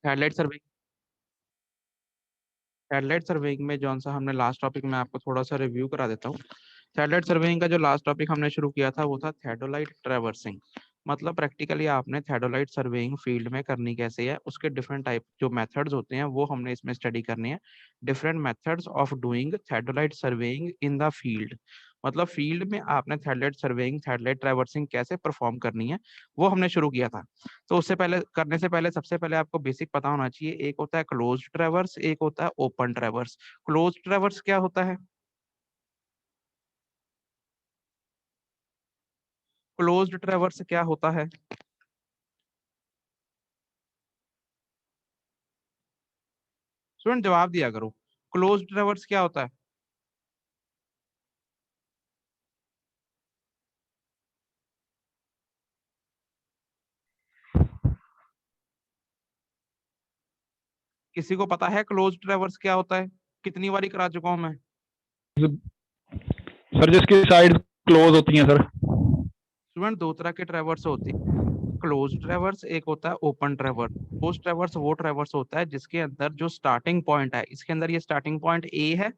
Satellite सर्वे satellite surveying में जौन सा हमने लास्ट टॉपिक में आपको थोड़ा सा रिव्यू करा देता हूँ। सैटेलाइट सर्वेइंग का जो लास्ट टॉपिक हमने शुरू किया था वो था थैडोलाइट ट्रैवर्सिंग। मतलब प्रैक्टिकली आपने थैडोलाइट सर्वेइंग फील्ड में करनी कैसे है, उसके डिफरेंट टाइप जो मेथड्स होते हैं वो हमने इसमें स्टडी करनी है। Different methods of doing theodolite surveying in the field. मतलब फील्ड में आपने थैडोलाइट सर्वेइंग थैडोलाइट ट्रैवर्सिंग कैसे परफॉर्म करनी है वो हमने शुरू किया था। तो उससे पहले करने से पहले सबसे पहले आपको बेसिक पता होना चाहिए, एक होता है क्लोज्ड ट्रैवर्स, एक होता है ओपन ट्रैवर्स। क्लोज्ड ट्रैवर्स क्या होता है? क्लोज्ड ट्रैवर्स क्या होता है? स्टूडेंट जवाब दिया करो, क्लोज्ड ट्रैवर्स क्या होता है? किसी को पता है क्लोज्ड ट्रैवर्स क्या होता है? कितनी बारी करा चुका हूं मैं। सर जिसकी साइड क्लोज होती हैं सर। स्टूडेंट दो तरह के ट्रैवर्स होते हैं, क्लोज ट्रैवर्स, एक होता है ओपन ट्रैवर्स। क्लोज ट्रैवर्स वो ट्रैवर्स होता है जिसके अंदर जो स्टार्टिंग पॉइंट है, इसके अंदर ये स्टार्टिंग पॉइंट ए है,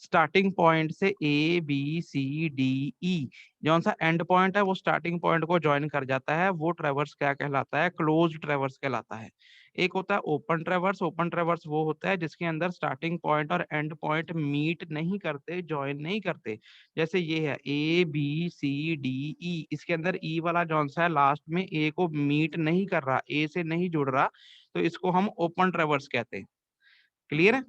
स्टार्टिंग पॉइंट से ए बी सी डी ई जौन सा एंड पॉइंट है वो स्टार्टिंग पॉइंट को ज्वाइन कर जाता है, वो ट्रेवर्स क्या कहलाता है? क्लोज ट्रेवर्स कहलाता है। एक होता है ओपन ट्रेवर्स। ओपन ट्रेवर्स वो होता है जिसके अंदर स्टार्टिंग पॉइंट और एंड पॉइंट मीट नहीं करते, ज्वाइन नहीं करते। जैसे ये है ए बी सी डी ई, इसके अंदर ई वाला जौन सा है लास्ट में ए को मीट नहीं कर रहा, ए से नहीं जुड़ रहा, तो इसको हम ओपन ट्रेवर्स कहते हैं। क्लियर है?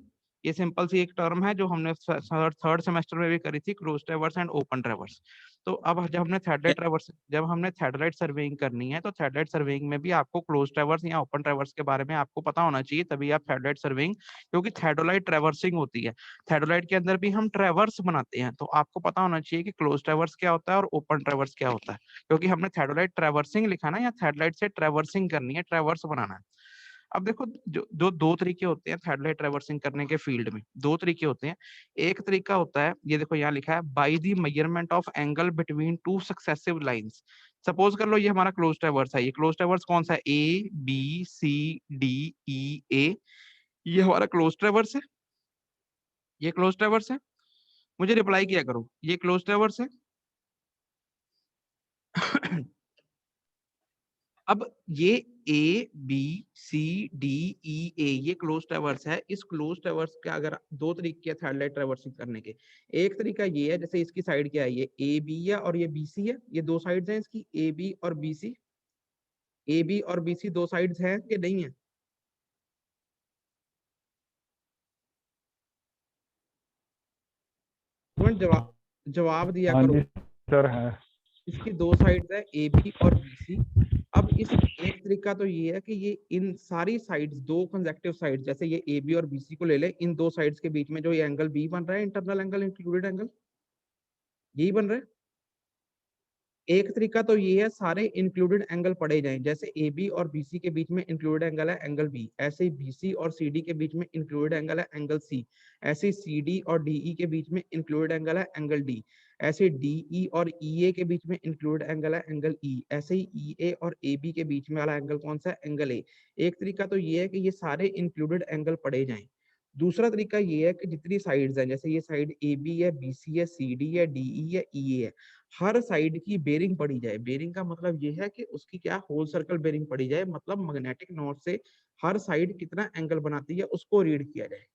ये सिंपल सी एक टर्म है जो हमने थर्ड सेमेस्टर में भी करी थी, close traverse and open traverse. तो अब जब हमने थैडोलाइट सर्वेइंग करनी है तो थैडोलाइट सर्वेइंग में भी आपको क्लोज ट्रैवर्स या ओपन ट्रैवर्स के बारे में आपको पता होना चाहिए, तभी आप थैडोलाइट सर्वेइंग, क्योंकि थैडोलाइट ट्रैवर्सिंग होती है, थैडोलाइट के अंदर भी हम ट्रैवर्स बनाते हैं, तो आपको पता होना चाहिए कि क्लोज ट्रैवर्स क्या होता है और ओपन ट्रैवर्स क्या होता है, क्योंकि हमने थैडोलाइट ट्रैवर्सिंग लिखा ना, या थैडोलाइट से ट्रैवर्सिंग करनी है, ट्रैवर्स बनाना है। अब देखो, जो जो दो तरीके होते हैं थैडोलाइट ट्रैवर्सिंग करने के फील्ड में, दो तरीके होते हैं। एक तरीका होता है, ये देखो यहाँ लिखा है, by the measurement of angle between two successive lines. Suppose कर लो ये हमारा क्लोज ट्रैवर्स है, ये क्लोज ट्रैवर्स कौन सा है? A B C D E A, ये हमारा क्लोज ट्रैवर्स है, ये क्लोज ट्रैवर्स है। मुझे रिप्लाई किया करो, ये क्लोज ट्रैवर्स है। अब ये ए B C D E A ये क्लोज ट्रैवर्स है। इस क्लोज ट्रैवर्स का अगर दो तरीके हैं थैडोलाइट ट्रैवर्सिंग करने के। एक तरीका ये है, जैसे इसकी साइड क्या है, ये ए बी है और ये बी सी है, ये दो साइड्स हैं इसकी, ए बी और बी सी। ए बी और बी सी दो साइड्स हैं कि नहीं है? तुरंत जवाब दिया हाँ करो। जी सर है। इसकी दो साइड्स है ए बी और बी सी। अब इस एक तरीका तो ये है कि ये इन सारी साइड्स, दो कंसेक्टिव साइड्स, जैसे ये ए बी और बी सी को ले ले, इन दो साइड्स के बीच में जो ये एंगल बी बन रहा है, इंटरनल एंगल, इंक्लूडेड एंगल, यही बन रहा है। एक तरीका तो ये है, सारे इंक्लूडेड एंगल पढ़े जाएं, जैसे ए बी और बी सी के बीच में इंक्लूडेड एंगल है एंगल बी, ऐसे ही बी सी और सी डी के बीच में इंक्लूडेड एंगल है एंगल सी, ऐसे ही सी डी और डी ई के बीच में इंक्लूडेड एंगल है एंगल डी, ऐसे डी ई और ई ए के बीच में इंक्लूडेड एंगल है एंगल ई, ऐसे ही ई ए और ए बी के बीच में वाला एंगल कौन सा है? Angle A. एक तरीका तो ये है कि ये सारे इंक्लूडेड एंगल पढ़े जाएं। दूसरा तरीका ये है कि जितनी साइड्स हैं, जैसे ये साइड ए बी है, बी सी है, सी डी है, डी ई है, ई ए है, हर साइड की बेरिंग पड़ी जाए। बेरिंग का मतलब ये है कि उसकी क्या, होल सर्कल बेरिंग पड़ी जाए, मतलब मैग्नेटिक नॉर्थ से हर साइड कितना एंगल बनाती है उसको रीड किया जाए।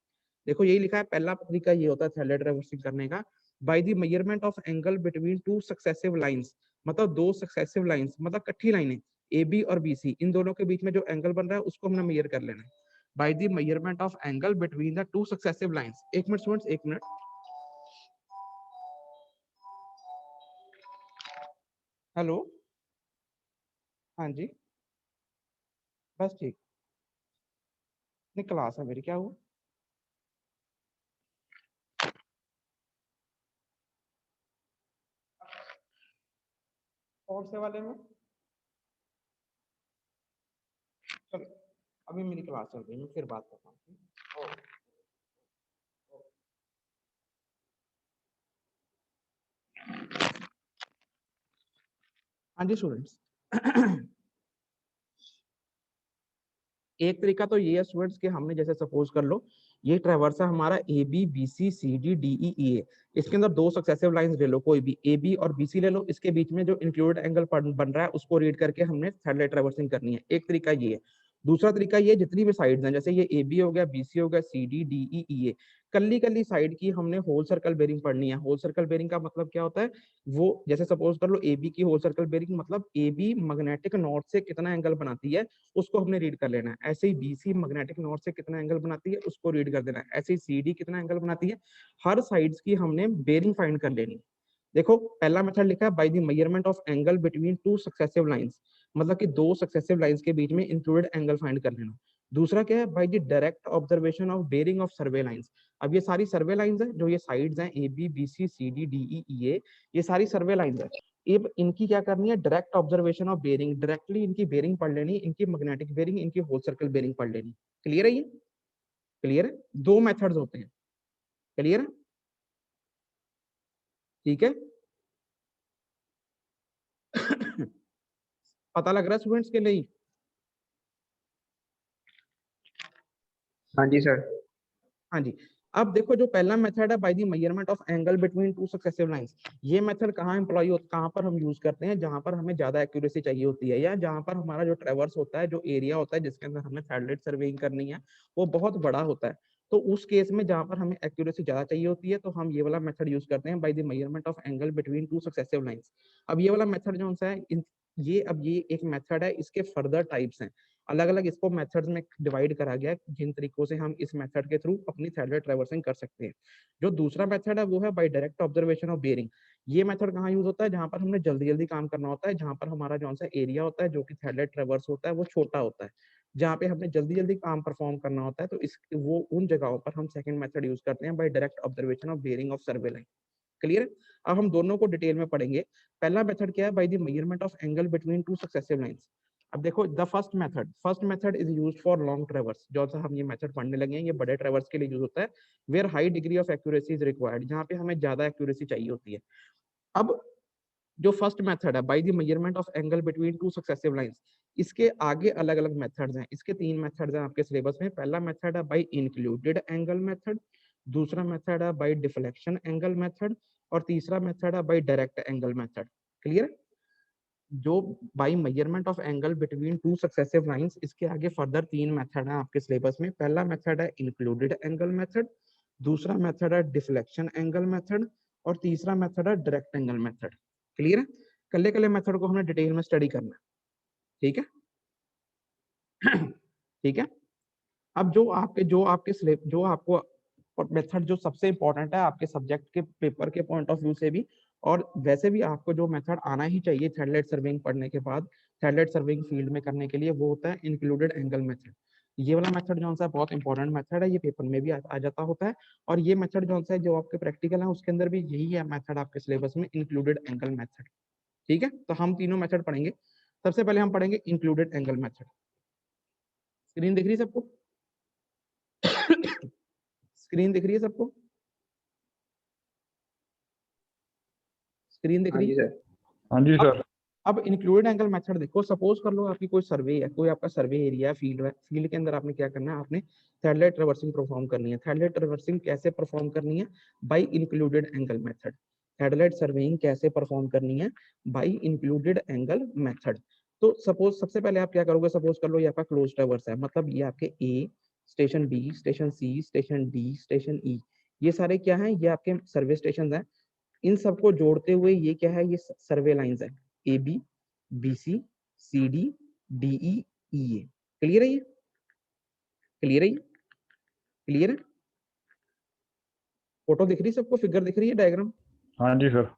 देखो यही लिखा है, पहला तरीका ये होता है थैलेट रिवर्सिंग करने का, by the measurement of angle between two successive lines. मतलब दो सक्सेसिव लाइंस, मतलब कट्ठी लाइनें, ए बी और बी सी, इन दोनों के बीच में जो एंगल बन रहा है उसको हमने मेजर कर लेना है, by the measurement of angle between the two successive lines. एक मिनट स्टूडेंट्स, एक मिनट। हेलो, हाँ जी, बस ठीक। नहीं, क्लास है मेरी, क्या हुआ? कौन से वाले में? चलो, अभी मेरी क्लास चल रही है, मैं फिर बात करता हूँ। हाँ जी स्टूडेंट्स। एक तरीका तो ये है स्टूडेंट्स कि हमने जैसे सपोज कर लो ये ट्रैवर्स है हमारा A B B C C D D E E A, इसके अंदर दो सक्सेसिव लाइंस ले लो, कोई भी ए बी और बी सी ले लो, इसके बीच में जो इंक्लूडेड एंगल बन रहा है उसको रीड करके हमने थर्ड लाइन ट्रैवर्सिंग करनी है। एक तरीका ये है। दूसरा तरीका ये जितनी भी साइड्स हैं जैसे ये ए बी हो गया, बी सी हो गया, सी डी डी ई ई ए, कल्ली कल्ली साइड की हमने होल सर्कल बेरिंग पढ़नी है। होल सर्कल बेरिंग का मतलब क्या होता है, वो जैसे सपोज कर लो ए बी की होल सर्कल बेरिंग मतलब ए बी मैग्नेटिक नॉर्थ से कितना एंगल बनाती है उसको हमने रीड कर लेना है। ऐसे ही बी सी मैग्नेटिक नॉर्थ से कितना एंगल बनाती है उसको रीड कर देना है। ऐसे ही सी डी कितना एंगल बनाती है, हर साइड्स की हमने बेरिंग फाइंड कर लेनी। देखो पहला मेथड लिखा है by the measurement of angle between two successive lines, मतलब कि दो सक्सेसिव लाइंस के बीच में इंक्लूडेड एंगल फाइंड कर लेना। दूसरा क्या है, by the direct observation of bearing of survey lines. अब ये सारी सर्वे लाइंस है, जो ये साइड्स हैं A B B C C D D E E A, ये सारी सर्वे लाइंस है। अब इनकी क्या करनी है, direct observation of bearing, directly इनकी बेरिंग पढ़ लेनी, इनकी मैग्नेटिक बेरिंग, इनकी होल सर्कल बेरिंग पढ़ लेनी। क्लियर है ये? क्लियर है? दो मेथड्स होते हैं। क्लियर है? ठीक है। पता लग रहा है स्टूडेंट्स के लिए? हाँ जी सर। हाँ जी। अब देखो जो पहला मेथड है by the measurement of angle between two successive lines, ये मेथड कहाँ एम्प्लॉय होता, कहाँ पर हम यूज करते हैं, जहां पर हमें ज्यादा एक्यूरेसी चाहिए होती है, या जहां पर हमारा जो ट्रेवर्स होता है, जो एरिया होता है जिसके अंदर हमें सैटेलाइट सर्वेइंग करनी है वो बहुत बड़ा होता है। तो उस केस में जहां पर हमें एक्यूरेसी ज्यादा चाहिए होती है तो हम ये वाला मेथड यूज करते हैं by the measurement of angle between two successive lines. अब ये वाला मेथड जो है ये एक मेथड है, इसके फर्दर टाइप्स हैं, अलग अलग इसको मेथड्स में डिवाइड करा गया है जिन तरीकों से हम इस मेथड के थ्रू अपनी सैटेलाइट ट्रैवर्सिंग कर सकते हैं। जो दूसरा मेथड है वो है by direct observation of bearing. ये मेथड कहाँ यूज होता है, जहां पर हमने जल्दी जल्दी काम करना होता है, जहां पर हमारा जो सा एरिया होता है जो कि सैटेलाइट ट्रैवर्स होता है वो छोटा होता है, जहाँ पे हमने जल्दी जल्दी काम परफॉर्म करना होता है, तो इस वो उन जगहों पर हम सेकंड मेथड यूज करते हैं by direct observation of bearing of survey line. Clear है? अब हम दोनों को डिटेल में पढ़ेंगे। पहला मेथड क्या है, by the measurement of angle between two successive lines. अब देखो the first method is used for long traverse, जो सा हम ये मेथड पढ़ने लगे हैं ये बड़े ट्रैवर्स के लिए यूज होता है, where high degree of accuracy is required, जहाँ पे हमें ज्यादा एक्यूरेसी चाहिए होती है। अब जो फर्स्ट मेथड है by the measurement of angle between two successive lines, इसके आगे अलग अलग मेथड्स हैं, इसके तीन मेथड्स हैं आपके सिलेबस में। पहला मेथड है बाय इंक्लूडेड एंगल मेथड, दूसरा मेथड है बाय डिफ्लेक्शन एंगल मेथड, और तीसरा मेथड है by direct angle method. Clear है? जो by measurement of angle between two successive lines, इसके आगे फर्दर तीन मेथड हैं आपके सिलेबस में। पहला मेथड है इंक्लूडेड एंगल मेथड, दूसरा मेथड है डिफ्लेक्शन एंगल मेथड, और तीसरा मेथड है डायरेक्ट एंगल मेथड। क्लियर है? कल्ले कल्ले मेथड को हमने डिटेल में स्टडी करना है। ठीक है? ठीक है। अब जो आपके जो आपको मेथड जो सबसे इंपॉर्टेंट है आपके सब्जेक्ट के पेपर के पॉइंट ऑफ व्यू से भी, और वैसे भी आपको जो मेथड आना ही चाहिए सैटेलाइट सर्वेइंग पढ़ने के बाद, सैटेलाइट सर्वेइंग फील्ड में करने के लिए, वो होता है इंक्लूडेड एंगल मेथड। ये वाला मेथड जो है बहुत इंपॉर्टेंट मेथड है, ये पेपर में भी आ जाता होता है, और ये मेथड जो है जो आपके प्रैक्टिकल है उसके अंदर भी यही है मेथड आपके सिलेबस में, इंक्लूडेड एंगल मेथड। ठीक है, तो हम तीनों मेथड पढ़ेंगे। सबसे पहले हम पढ़ेंगे इंक्लूडेड एंगल मेथड। स्क्रीन दिख रही है सबको? स्क्रीन दिख रही है सबको? स्क्रीन दिख हाँ रही जी है? सर। हाँ जी सर। अब इंक्लूडेड एंगल मेथड देखो, सपोज कर लो आपकी कोई सर्वे है, कोई आपका सर्वे एरिया फील्ड है, फील्ड के अंदर आपने क्या करना है, आपने सैटेलाइट ट्रैवर्सिंग परफॉर्म करनी है। सैटेलाइट ट्रैवर्सिंग कैसे परफॉर्म करनी है? By included angle method. Satellite surveying कैसे परफॉर्म करनी है? By included angle method. तो सपोज सबसे पहले आप क्या करोगे, सपोज कर लो ये आपका क्लोज ट्रैवर्स है, मतलब ये आपके ए, स्टेशन बी, स्टेशन सी, स्टेशन डी, स्टेशन ई, ये सारे क्या हैं, ये आपके सर्वे स्टेशन हैं। इन सबको जोड़ते हुए ये क्या है, ये सर्वे लाइंस है, A B, B C, C D, D E, E A. Clear है ये? क्लियर है ये? क्लियर है? फोटो दिख रही है सबको, फिगर दिख रही है, डायग्राम? हाँ जी सर।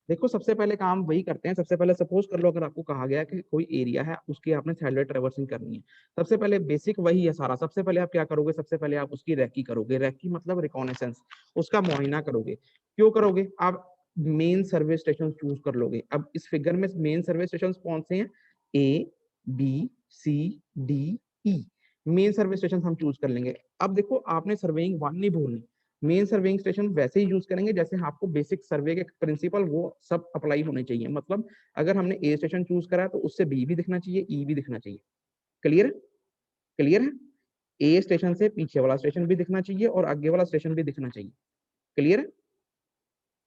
देखो सबसे पहले काम वही करते हैं। सबसे पहले सपोज कर लो अगर आपको कहा गया कि कोई एरिया है उसकी आपने सैटेलाइट ट्रैवर्सिंग करनी है, सबसे पहले बेसिक वही है सारा। सबसे पहले आप क्या करोगे, सबसे पहले आप उसकी रैकी करोगे। रैकी मतलब रिकॉनेसेंस, उसका मुआयना करोगे। क्यों करोगे? आप मेन सर्वे स्टेशन चूज कर लोगे। अब इस फिगर में मेन सर्वे स्टेशन कौन से हैं? A, B, C, D, E, main survey station हम चूज कर लेंगे। अब देखो आपने सर्वेइंग वन नहीं भूलनी, मेन सर्वेइंग स्टेशन वैसे ही यूज करेंगे जैसे आपको बेसिक सर्वे के प्रिंसिपल वो सब अप्लाई होने चाहिए। मतलब अगर हमने ए स्टेशन चूज करा तो उससे बी भी दिखना चाहिए, ई भी दिखना चाहिए। क्लियर है? क्लियर है? ए स्टेशन से पीछे वाला स्टेशन भी दिखना चाहिए और आगे वाला स्टेशन भी दिखना चाहिए। क्लियर है?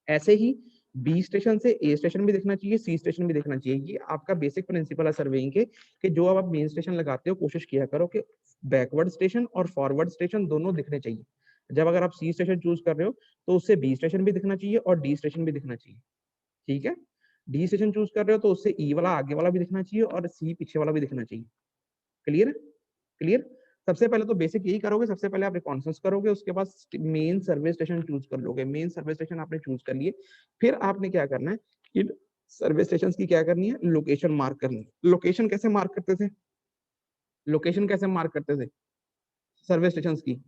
ऐसे ही बी स्टेशन से ए स्टेशन भी दिखना चाहिए, सी स्टेशन भी दिखना चाहिए। ये आपका बेसिक प्रिंसिपल है सर्वेइंग के कि जो आप मेन स्टेशन लगाते हो कोशिश किया करो कि बैकवर्ड स्टेशन और फॉरवर्ड स्टेशन दोनों दिखने चाहिए। जब अगर आप सी स्टेशन चूज कर रहे हो तो उससे बी स्टेशन भी दिखना चाहिए और डी स्टेशन भी दिखना चाहिए। ठीक है? डी स्टेशन चूज कर रहे हो तो उससे ई वाला आगे वाला भी दिखना चाहिए और सी पीछे वाला भी दिखना चाहिए। क्लियर है? क्लियर? सबसे पहले तो बेसिक यही करोगे, सबसे पहले आप रिकॉन्सेंस करोगे, उसके बाद मेन सर्वे स्टेशन चूज कर लोगे। मेन सर्वे स्टेशन आपने चूज कर लिए, फिर आपने क्या करना है, इन सर्वे स्टेशन की क्या करनी है, लोकेशन मार्क करनी है। लोकेशन कैसे मार्क करते थे? लोकेशन कैसे मार्क करते थे सर्वे स्टेशन की?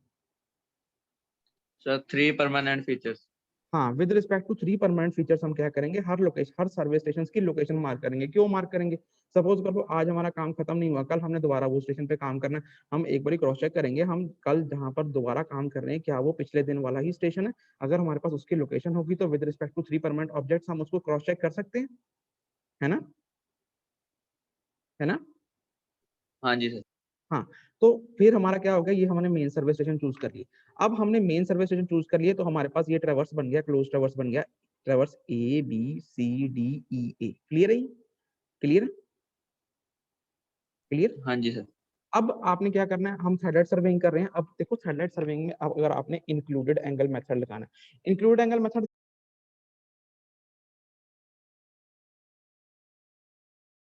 Sir 3 permanent features. हाँ, with respect to 3 permanent features हम क्या करेंगे, हर लोकेशन, हर सर्वे स्टेशन की लोकेशन मार्क करेंगे। क्यों मार्क करेंगे? सपोज कर लो आज हमारा काम खत्म नहीं हुआ, कल हमने दोबारा वो स्टेशन पे काम करना है, हम एक बार क्रॉस चेक करेंगे, हम कल जहां पर दोबारा काम कर रहे हैं क्या वो पिछले दिन वाला ही स्टेशन है। अगर हमारे पास उसकी लोकेशन होगी तो with respect to 3 permanent objects हम उसको क्रॉस चेक कर सकते हैं, है ना? है ना? हाँ जी सर। हाँ, तो फिर हमारा क्या हो गया, ये हमने मेन सर्वे स्टेशन चूज कर लिया। अब हमने मेन सर्वे स्टेशन चूज कर लिए तो हमारे पास ये ट्रैवर्स बन गया, क्लोज ट्रैवर्स बन गया, traverse A B C D E A. Clear है? क्लियर? क्लियर? हाँ जी सर। अब आपने क्या करना है, हम थर्ड सर्वेइंग कर रहे हैं। अब देखो थर्ड सर्वेइंग में अब अगर आपने इंक्लूडेड एंगल मेथड लगाना है, इंक्लूडेड एंगल मेथड